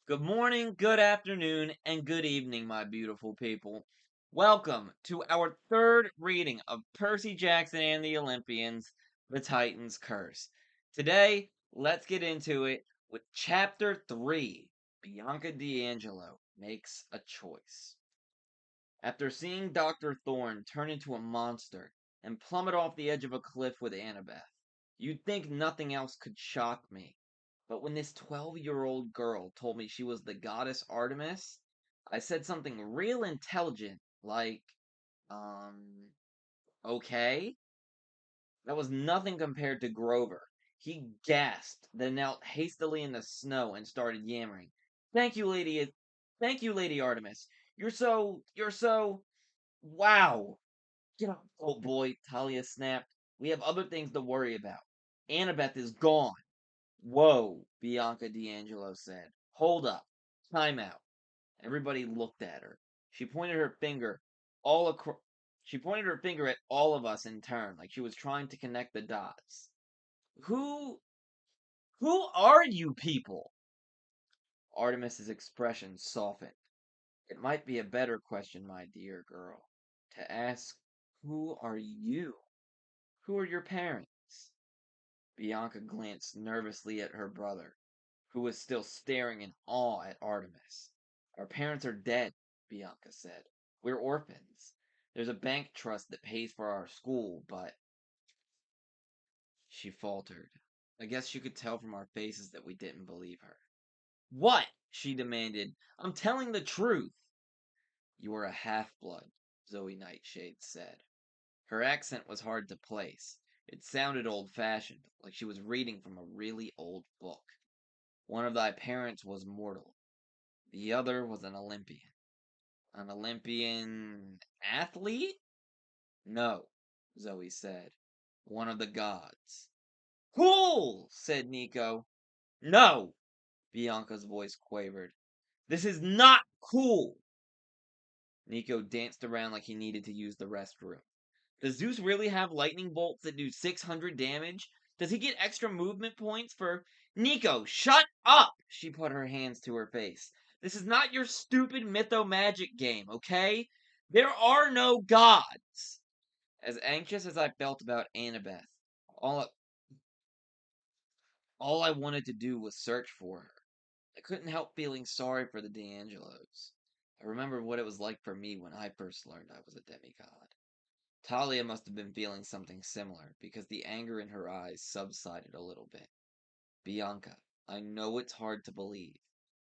Good morning, good afternoon, and good evening, my beautiful people. Welcome to our third reading of Percy Jackson and the Olympians, The Titan's Curse. Today, let's get into it with Chapter 3, Bianca D'Angelo Makes a Choice. After seeing Dr. Thorne turn into a monster and plummet off the edge of a cliff with Annabeth, you'd think nothing else could shock me. But when this 12-year-old girl told me she was the goddess Artemis, I said something real intelligent, like, okay? That was nothing compared to Grover. He gasped, then knelt hastily in the snow and started yammering. Thank you, Lady. Thank you, Lady Artemis. You're so. Wow. Get up, old boy, Talia snapped. We have other things to worry about. Annabeth is gone. Whoa, Bianca D'Angelo said. Hold up. Time out. Everybody looked at her. She pointed her finger all across. She pointed her finger at all of us in turn, like she was trying to connect the dots. Who who are you people? Artemis's expression softened. It might be a better question, my dear girl, to ask, who are you? Who are your parents? Bianca glanced nervously at her brother, who was still staring in awe at Artemis. Our parents are dead, Bianca said. We're orphans. There's a bank trust that pays for our school, but she faltered. I guess you could tell from our faces that we didn't believe her. What? She demanded. I'm telling the truth. You are a half-blood, Zoe Nightshade said. Her accent was hard to place. It sounded old-fashioned, like she was reading from a really old book. One of thy parents was mortal. The other was an Olympian. An Olympian athlete? No, Zoe said. One of the gods. Cool, said Nico. No, Bianca's voice quavered. This is not cool. Nico danced around like he needed to use the restroom. Does Zeus really have lightning bolts that do 600 damage? Does he get extra movement points for... Nico, shut up! She put her hands to her face. This is not your stupid mytho-magic game, okay? There are no gods! As anxious as I felt about Annabeth, all, all I wanted to do was search for her. I couldn't help feeling sorry for the D'Angelos. I remembered what it was like for me when I first learned I was a demigod. Talia must have been feeling something similar, because the anger in her eyes subsided a little bit. Bianca, I know it's hard to believe,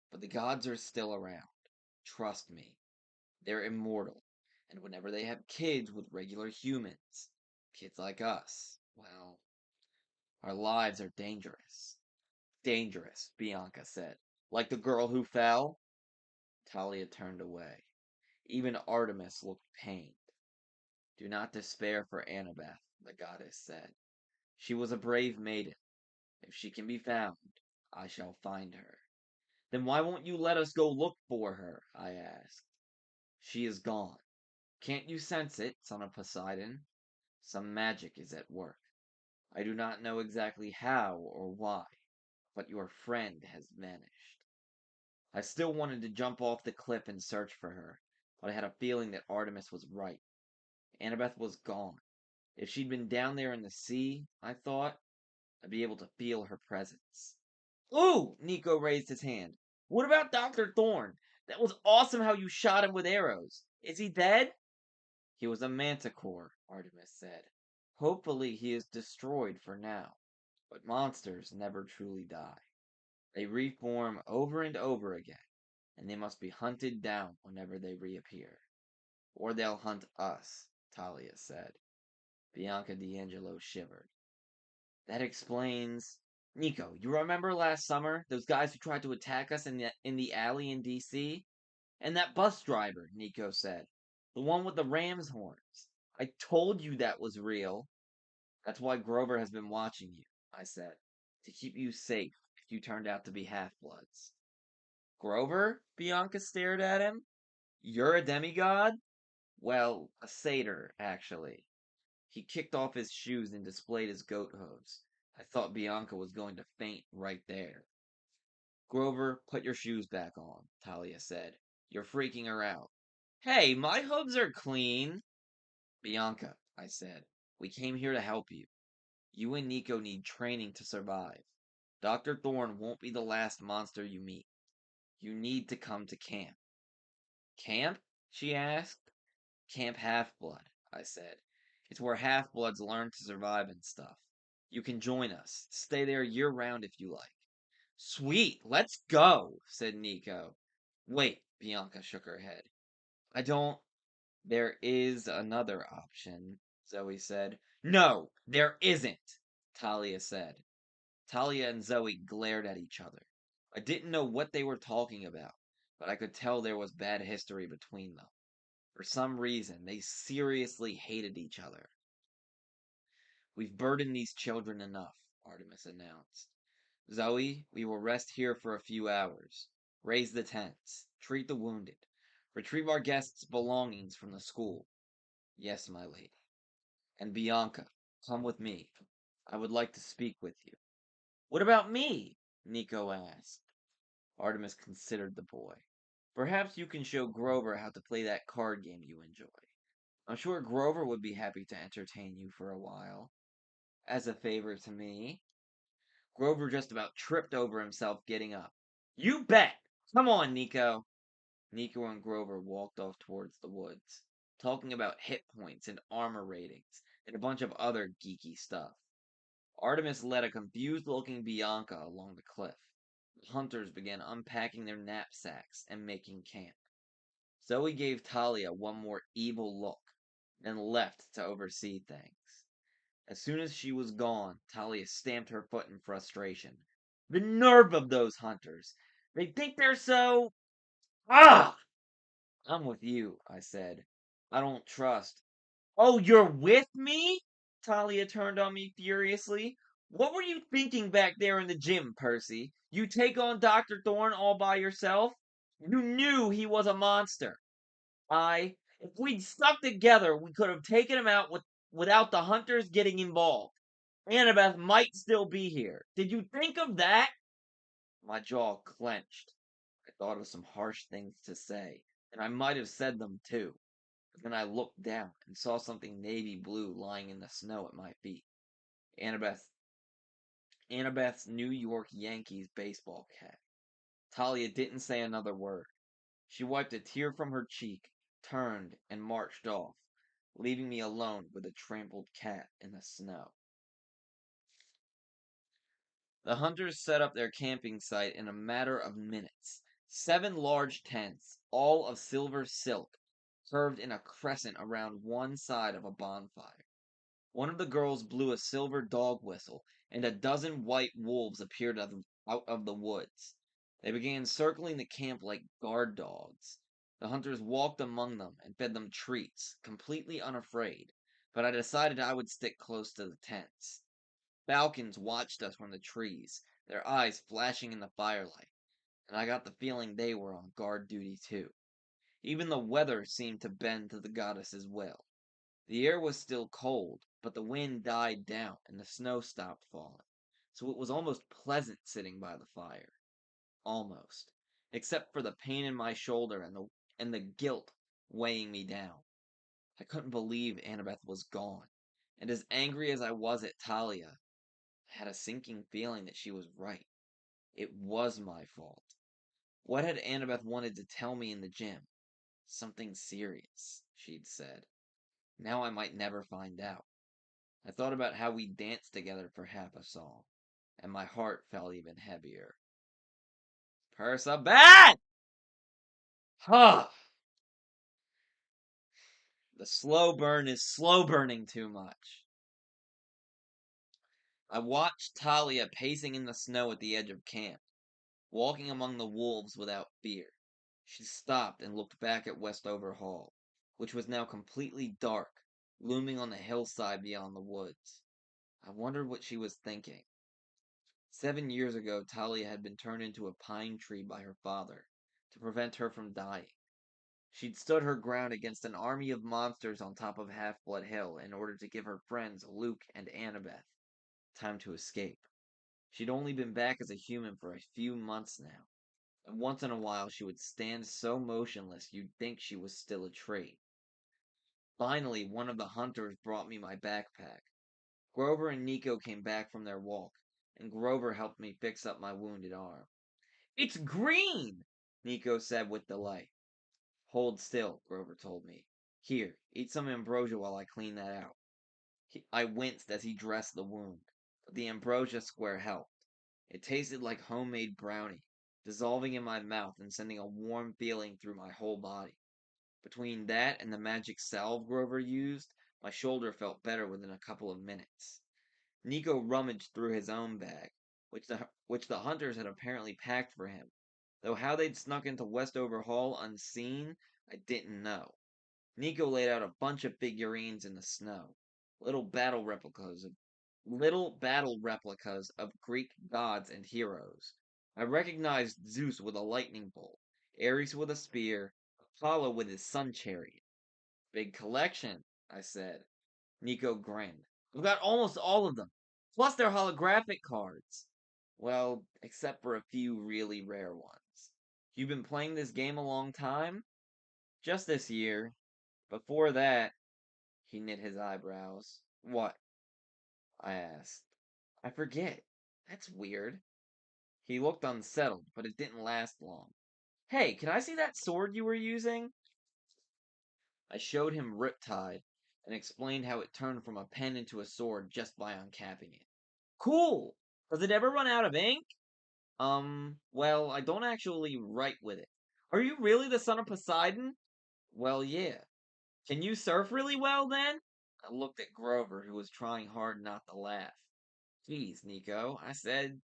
but the gods are still around. Trust me. They're immortal, and whenever they have kids with regular humans, kids like us, well, our lives are dangerous. Dangerous, Bianca said. Like the girl who fell? Talia turned away. Even Artemis looked pained. Do not despair for Annabeth, the goddess said. She was a brave maiden. If she can be found, I shall find her. Then why won't you let us go look for her? I asked. She is gone. Can't you sense it, son of Poseidon? Some magic is at work. I do not know exactly how or why, but your friend has vanished. I still wanted to jump off the cliff and search for her, but I had a feeling that Artemis was right. Annabeth was gone. If she'd been down there in the sea, I thought, I'd be able to feel her presence. Ooh! Nico raised his hand. What about Dr. Thorne? That was awesome how you shot him with arrows. Is he dead? He was a manticore, Artemis said. Hopefully he is destroyed for now. But monsters never truly die. They reform over and over again, and they must be hunted down whenever they reappear. Or they'll hunt us, Talia said. Bianca D'Angelo shivered. That explains... Nico, you remember last summer, those guys who tried to attack us in the alley in D.C.? And that bus driver, Nico said. The one with the ram's horns. I told you that was real. That's why Grover has been watching you, I said. To keep you safe if you turned out to be half-bloods. Grover? Bianca stared at him. You're a demigod? Well, a satyr, actually. He kicked off his shoes and displayed his goat hooves. I thought Bianca was going to faint right there. Grover, put your shoes back on, Talia said. You're freaking her out. Hey, my hooves are clean. Bianca, I said, we came here to help you. You and Nico need training to survive. Dr. Thorne won't be the last monster you meet. You need to come to camp. Camp? She asked. Camp Half-Blood, I said. It's where half-bloods learn to survive and stuff. You can join us. Stay there year-round if you like. Sweet, let's go, said Nico. Wait, Bianca shook her head. I don't. There is another option, Zoe said. No, there isn't, Talia said. Talia and Zoe glared at each other. I didn't know what they were talking about, but I could tell there was bad history between them. For some reason, they seriously hated each other. We've burdened these children enough, Artemis announced. Zoe, we will rest here for a few hours. Raise the tents. Treat the wounded. Retrieve our guests' belongings from the school. Yes, my lady. And Bianca, come with me. I would like to speak with you. What about me? Nico asked. Artemis considered the boy. Perhaps you can show Grover how to play that card game you enjoy. I'm sure Grover would be happy to entertain you for a while. As a favor to me. Grover just about tripped over himself getting up. You bet! Come on, Nico! Nico and Grover walked off towards the woods, talking about hit points and armor ratings, and a bunch of other geeky stuff. Artemis led a confused-looking Bianca along the cliff. The hunters began unpacking their knapsacks and making camp. Zoe gave Talia one more evil look, and left to oversee things. As soon as she was gone, Talia stamped her foot in frustration. The nerve of those hunters! They think they're so... Ah! I'm with you, I said. I don't trust. Oh, you're with me? Talia turned on me furiously. What were you thinking back there in the gym, Percy? You take on Dr. Thorne all by yourself? You knew he was a monster. If we'd stuck together, we could have taken him out without the hunters getting involved. Annabeth might still be here. Did you think of that? My jaw clenched. I thought of some harsh things to say, and I might have said them too. But then I looked down and saw something navy blue lying in the snow at my feet. Annabeth, Annabeth's New York Yankees baseball cap. Talia didn't say another word. She wiped a tear from her cheek, turned, and marched off, leaving me alone with a trampled cat in the snow. The hunters set up their camping site in a matter of minutes. 7 large tents, all of silver silk, curved in a crescent around one side of a bonfire. One of the girls blew a silver dog whistle, and a dozen white wolves appeared out of the woods. They began circling the camp like guard dogs. The hunters walked among them and fed them treats, completely unafraid, but I decided I would stick close to the tents. Falcons watched us from the trees, their eyes flashing in the firelight, and I got the feeling they were on guard duty too. Even the weather seemed to bend to the goddess's will. The air was still cold, but the wind died down and the snow stopped falling, so it was almost pleasant sitting by the fire. Almost. Except for the pain in my shoulder and the guilt weighing me down. I couldn't believe Annabeth was gone, and as angry as I was at Talia, I had a sinking feeling that she was right. It was my fault. What had Annabeth wanted to tell me in the gym? Something serious, she'd said. Now I might never find out. I thought about how we danced together for half a song, and my heart felt even heavier. Percy, huh! The slow burn is slow burning too much. I watched Talia pacing in the snow at the edge of camp, walking among the wolves without fear. She stopped and looked back at Westover Hall, which was now completely dark, looming on the hillside beyond the woods. I wondered what she was thinking. 7 years ago, Talia had been turned into a pine tree by her father, to prevent her from dying. She'd stood her ground against an army of monsters on top of Half-Blood Hill in order to give her friends Luke and Annabeth time to escape. She'd only been back as a human for a few months now, and once in a while she would stand so motionless you'd think she was still a tree. Finally, one of the hunters brought me my backpack. Grover and Nico came back from their walk, and Grover helped me fix up my wounded arm. It's green! Nico said with delight. Hold still, Grover told me. Here, eat some ambrosia while I clean that out. I winced as he dressed the wound, but the ambrosia square helped. It tasted like homemade brownie, dissolving in my mouth and sending a warm feeling through my whole body. Between that and the magic salve Grover used, my shoulder felt better within a couple of minutes. Nico rummaged through his own bag, which the hunters had apparently packed for him, though how they'd snuck into Westover Hall unseen, I didn't know. Nico laid out a bunch of figurines in the snow, little battle replicas of little battle replicas of Greek gods and heroes. I recognized Zeus with a lightning bolt, Ares with a spear, Apollo with his sun chariot. Big collection, I said. Nico grinned. We've got almost all of them. Plus they're holographic cards. Well, except for a few really rare ones. You've been playing this game a long time? Just this year. Before that, he knit his eyebrows. What? I asked. I forget. That's weird. He looked unsettled, but it didn't last long. Hey, can I see that sword you were using? I showed him Riptide and explained how it turned from a pen into a sword just by uncapping it. Cool! Does it ever run out of ink? Well, I don't actually write with it. Are you really the son of Poseidon? Well, yeah. Can you surf really well then? I looked at Grover, who was trying hard not to laugh. Geez, Nico, I said,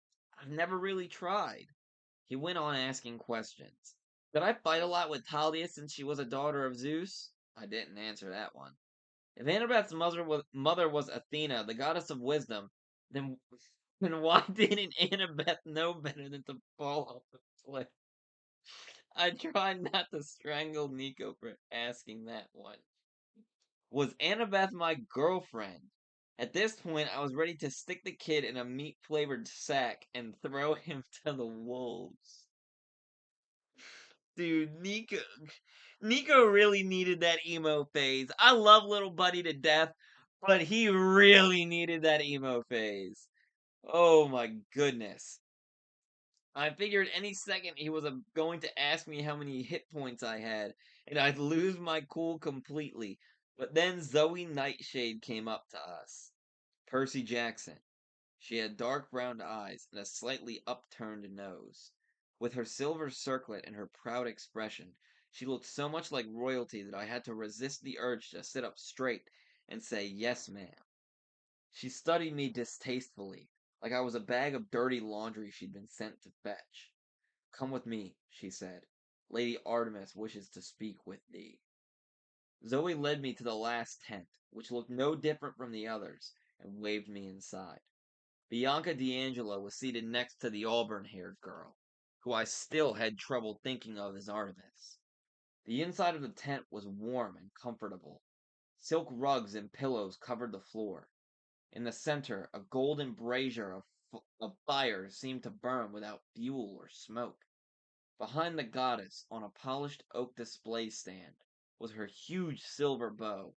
I've never really tried. He went on asking questions. Did I fight a lot with Talia since she was a daughter of Zeus? I didn't answer that one. If Annabeth's mother was Athena, the goddess of wisdom, then then why didn't Annabeth know better than to fall off the cliff? I tried not to strangle Nico for asking that one. Was Annabeth my girlfriend? At this point, I was ready to stick the kid in a meat flavored sack and throw him to the wolves. Dude, Nico really needed that emo phase. I love little buddy to death, but he really needed that emo phase. Oh my goodness. I figured any second he was going to ask me how many hit points I had, and I'd lose my cool completely. But then Zoe Nightshade came up to us. Percy Jackson. She had dark brown eyes and a slightly upturned nose. With her silver circlet and her proud expression, she looked so much like royalty that I had to resist the urge to sit up straight and say, "Yes, ma'am." She studied me distastefully, like I was a bag of dirty laundry she'd been sent to fetch. "Come with me," she said. "Lady Artemis wishes to speak with thee." Zoe led me to the last tent, which looked no different from the others, and waved me inside. Bianca D'Angelo was seated next to the auburn-haired girl, who I still had trouble thinking of as Artemis. The inside of the tent was warm and comfortable. Silk rugs and pillows covered the floor. In the center, a golden brazier of fire seemed to burn without fuel or smoke. Behind the goddess, on a polished oak display stand, was her huge silver bow,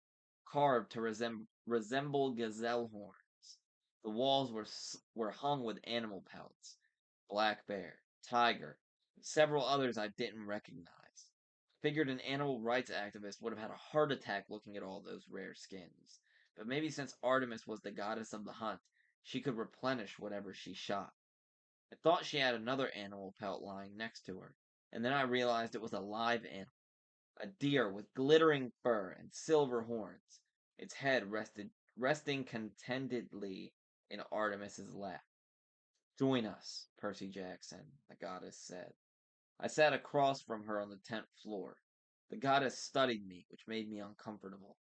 carved to resemble gazelle horns. The walls were hung with animal pelts, black bear, tiger, and several others I didn't recognize. Figured an animal rights activist would have had a heart attack looking at all those rare skins. But maybe since Artemis was the goddess of the hunt, she could replenish whatever she shot. I thought she had another animal pelt lying next to her, and then I realized it was a live animal, a deer with glittering fur and silver horns. Its head resting contentedly in Artemis's lap. "Join us, Percy Jackson," the goddess said. I sat across from her on the tent floor. The goddess studied me, which made me uncomfortable.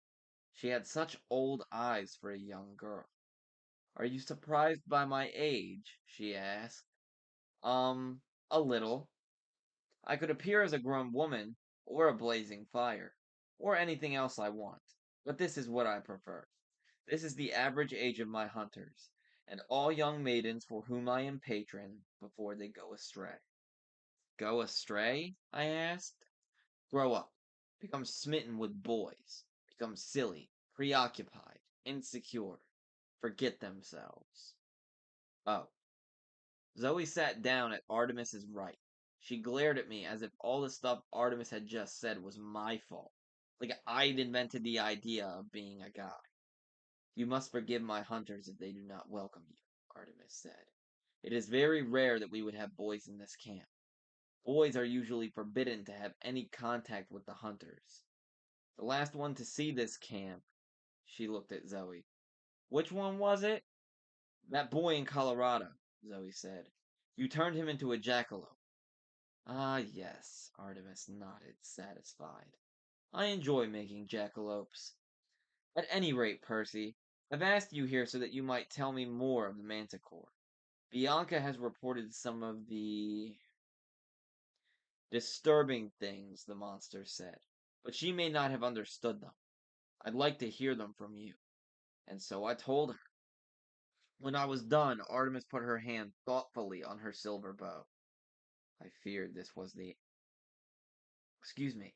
She had such old eyes for a young girl. "Are you surprised by my age?" she asked. A little. I could appear as a grown woman, or a blazing fire, or anything else I want, but this is what I prefer. This is the average age of my hunters, and all young maidens for whom I am patron before they go astray. Go astray? I asked. Grow up. Become smitten with boys. Become silly, preoccupied, insecure. Forget themselves. Oh. Zoe sat down at Artemis's right. She glared at me as if all the stuff Artemis had just said was my fault. Like I'd invented the idea of being a guy. You must forgive my hunters if they do not welcome you, Artemis said. It is very rare that we would have boys in this camp. Boys are usually forbidden to have any contact with the hunters. The last one to see this camp, she looked at Zoe. Which one was it? That boy in Colorado, Zoe said. You turned him into a jackalope. Ah, yes, Artemis nodded, satisfied. I enjoy making jackalopes. At any rate, Percy, I've asked you here so that you might tell me more of the manticore. Bianca has reported some of the disturbing things the monster said, but she may not have understood them. I'd like to hear them from you. And so I told her. When I was done, Artemis put her hand thoughtfully on her silver bow. I feared this was the... Excuse me.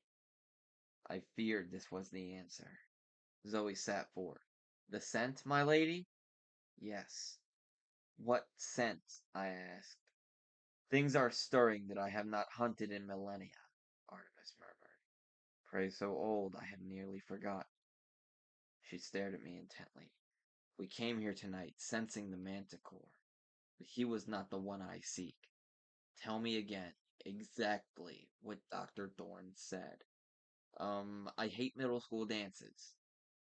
I feared this was the answer. Zoe sat forward. The scent, my lady? Yes. What scent? I asked. Things are stirring that I have not hunted in millennia, Artemis murmured. Pray so old I have nearly forgotten. She stared at me intently. We came here tonight sensing the manticore, but he was not the one I seek. Tell me again exactly what Dr. Thorne said. I hate middle school dances.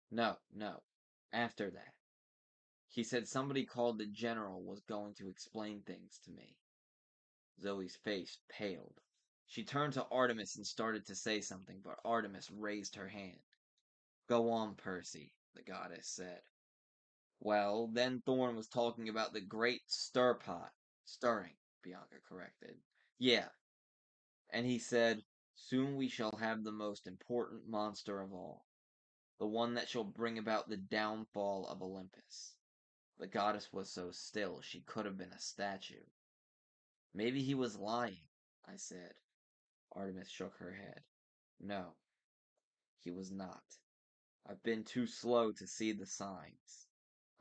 No, no. After that. He said somebody called the general was going to explain things to me. Zoe's face paled. She turned to Artemis and started to say something, but Artemis raised her hand. Go on, Percy, the goddess said. Well, then Thorne was talking about the great stir pot. Stirring, Bianca corrected. Yeah. And he said, soon we shall have the most important monster of all. The one that shall bring about the downfall of Olympus. The goddess was so still she could have been a statue. Maybe he was lying, I said. Artemis shook her head. No, he was not. I've been too slow to see the signs.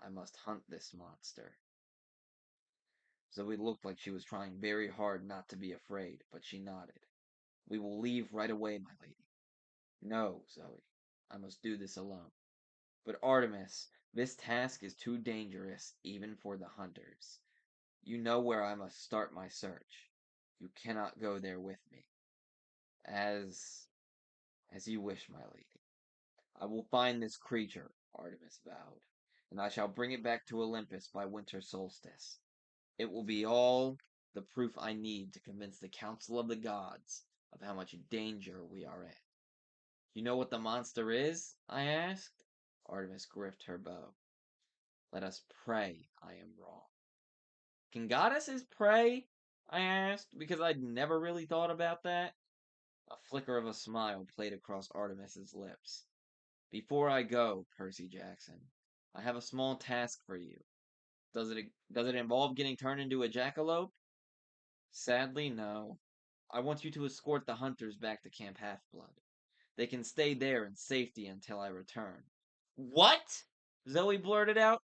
I must hunt this monster. Zoe looked like she was trying very hard not to be afraid, but she nodded. We will leave right away, my lady. No, Zoe. I must do this alone. But Artemis, this task is too dangerous even for the hunters. You know where I must start my search. You cannot go there with me. As you wish, my lady. I will find this creature, Artemis vowed, and I shall bring it back to Olympus by winter solstice. It will be all the proof I need to convince the council of the gods of how much danger we are in. You know what the monster is? I asked. Artemis gripped her bow. Let us pray I am wrong. Can goddesses pray? I asked, because I'd never really thought about that. A flicker of a smile played across Artemis's lips. Before I go, Percy Jackson, I have a small task for you. Does it involve getting turned into a jackalope? Sadly, no. I want you to escort the hunters back to Camp Half-Blood. They can stay there in safety until I return. What? Zoe blurted out.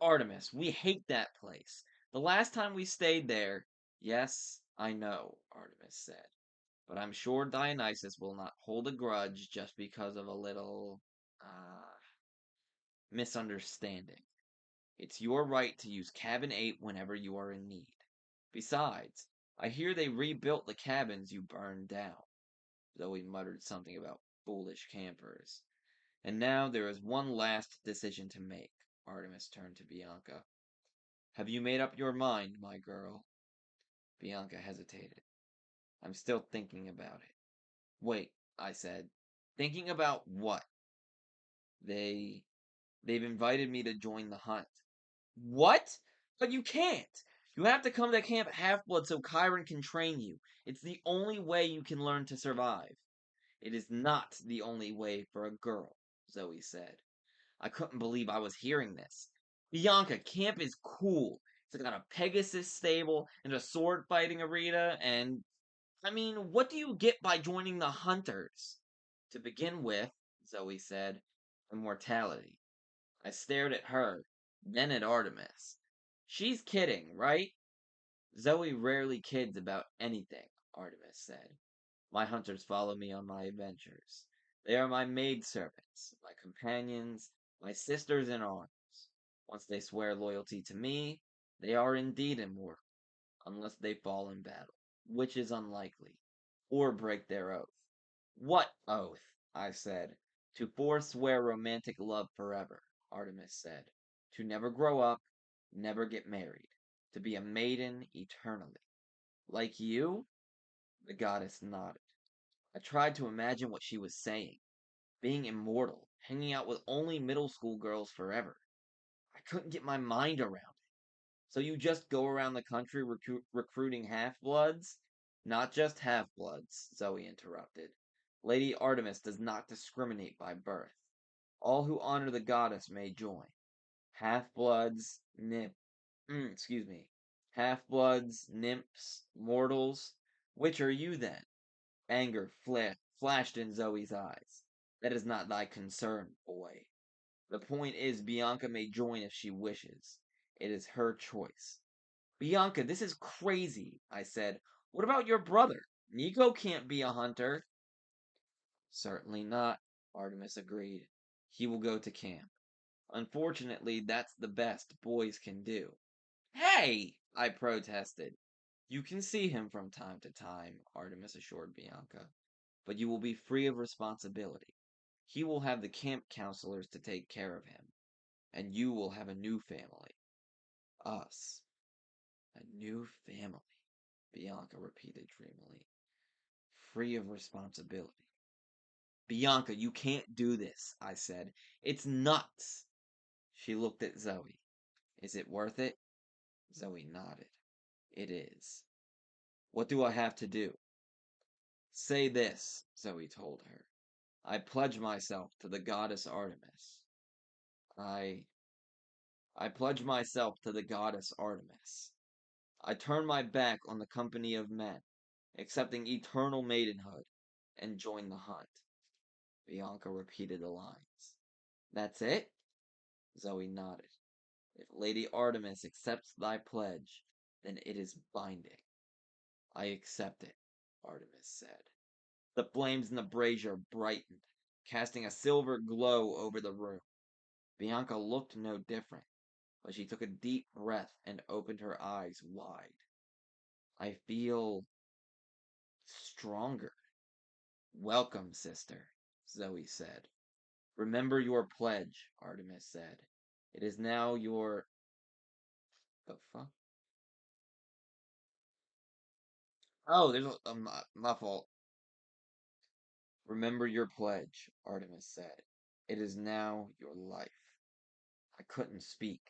Artemis, we hate that place. The last time we stayed there... Yes, I know, Artemis said. But I'm sure Dionysus will not hold a grudge just because of a little, misunderstanding. It's your right to use Cabin 8 whenever you are in need. Besides, I hear they rebuilt the cabins you burned down. Zoe muttered something about foolish campers. And now there is one last decision to make. Artemis turned to Bianca. Have you made up your mind, my girl? Bianca hesitated. I'm still thinking about it. Wait, I said. Thinking about what? They've invited me to join the hunt. What? But you can't! You have to come to Camp Half-Blood so Chiron can train you. It's the only way you can learn to survive. It is not the only way for a girl, Zoe said. I couldn't believe I was hearing this. Bianca, camp is cool. It's got a Pegasus stable and a sword fighting arena, and I mean, what do you get by joining the Hunters? To begin with, Zoe said, immortality. I stared at her, then at Artemis. She's kidding, right? Zoe rarely kids about anything, Artemis said. My hunters follow me on my adventures. They are my maidservants, my companions, my sisters in arms. Once they swear loyalty to me, they are indeed immortal, unless they fall in battle, which is unlikely, or break their oath. What oath? I said. To forswear romantic love forever, Artemis said. To never grow up, never get married, to be a maiden eternally. Like you? The goddess nodded. I tried to imagine what she was saying. Being immortal, hanging out with only middle school girls forever. I couldn't get my mind around it. So you just go around the country recruiting half-bloods? Not just half-bloods, Zoe interrupted. Lady Artemis does not discriminate by birth. All who honor the goddess may join. Half-bloods, excuse me. Half-bloods, nymphs, mortals. Which are you then? Anger flashed in Zoe's eyes. That is not thy concern, boy. The point is, Bianca may join if she wishes. It is her choice. Bianca, this is crazy, I said. What about your brother? Nico can't be a hunter. Certainly not, Artemis agreed. He will go to camp. Unfortunately, that's the best boys can do. Hey! I protested. You can see him from time to time, Artemis assured Bianca, but you will be free of responsibility. He will have the camp counselors to take care of him, and you will have a new family. Us. A new family, Bianca repeated dreamily. Free of responsibility. Bianca, you can't do this, I said. It's nuts. She looked at Zoe. Is it worth it? Zoe nodded. It is. What do I have to do? Say this, Zoe told her. I pledge myself to the goddess Artemis. I I pledge myself to the goddess Artemis. I turn my back on the company of men, accepting eternal maidenhood, and join the hunt. Bianca repeated the lines. That's it? Zoe nodded. If Lady Artemis accepts thy pledge, then it is binding. I accept it, Artemis said. The flames in the brazier brightened, casting a silver glow over the room. Bianca looked no different, but she took a deep breath and opened her eyes wide. I feel stronger. Welcome, sister, Zoe said. Remember your pledge, Artemis said. It is now your... The fuck? Oh, there's my fault. Remember your pledge, Artemis said. It is now your life. I couldn't speak.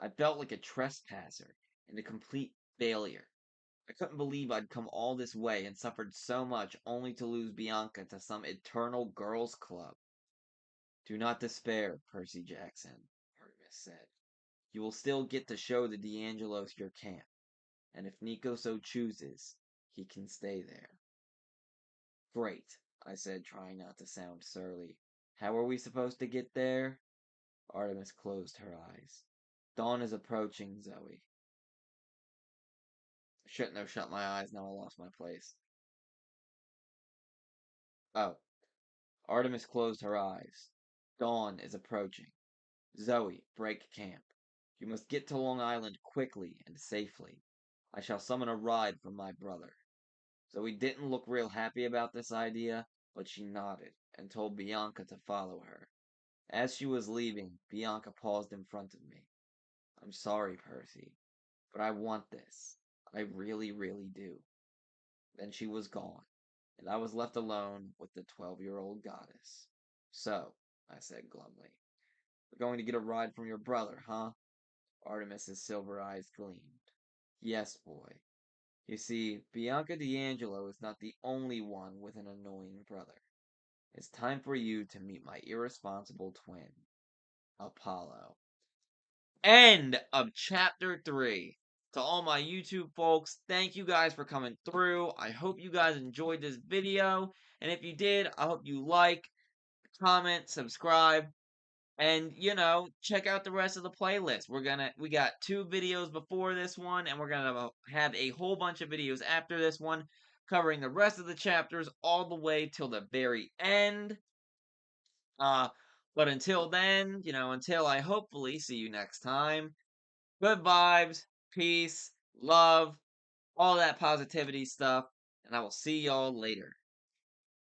I felt like a trespasser and a complete failure. I couldn't believe I'd come all this way and suffered so much only to lose Bianca to some eternal girls' club. Do not despair, Percy Jackson, Artemis said. You will still get to show the D'Angelos your camp, and if Nico so chooses, he can stay there. Great, I said, trying not to sound surly. How are we supposed to get there? Artemis closed her eyes. Dawn is approaching, Zoe. I shouldn't have shut my eyes, now I lost my place. Oh. Artemis closed her eyes. Dawn is approaching. Zoe, break camp. You must get to Long Island quickly and safely. I shall summon a ride from my brother. Zoe didn't look real happy about this idea, but she nodded and told Bianca to follow her. As she was leaving, Bianca paused in front of me. I'm sorry, Percy, but I want this. I really, really do. Then she was gone, and I was left alone with the 12-year-old goddess. So, I said glumly, we're going to get a ride from your brother, huh? Artemis's silver eyes gleamed. Yes, boy. You see, Bianca D'Angelo is not the only one with an annoying brother. It's time for you to meet my irresponsible twin, Apollo. end of chapter 3. To all my YouTube folks, thank you guys for coming through. I hope you guys enjoyed this video. And if you did, I hope you like, comment, subscribe, and check out the rest of the playlist. We got 2 videos before this one, and we're gonna have a whole bunch of videos after this one, covering the rest of the chapters all the way till the very end. Uh, but until then, until I hopefully see you next time, good vibes, peace, love, all that positivity stuff, and I will see y'all later.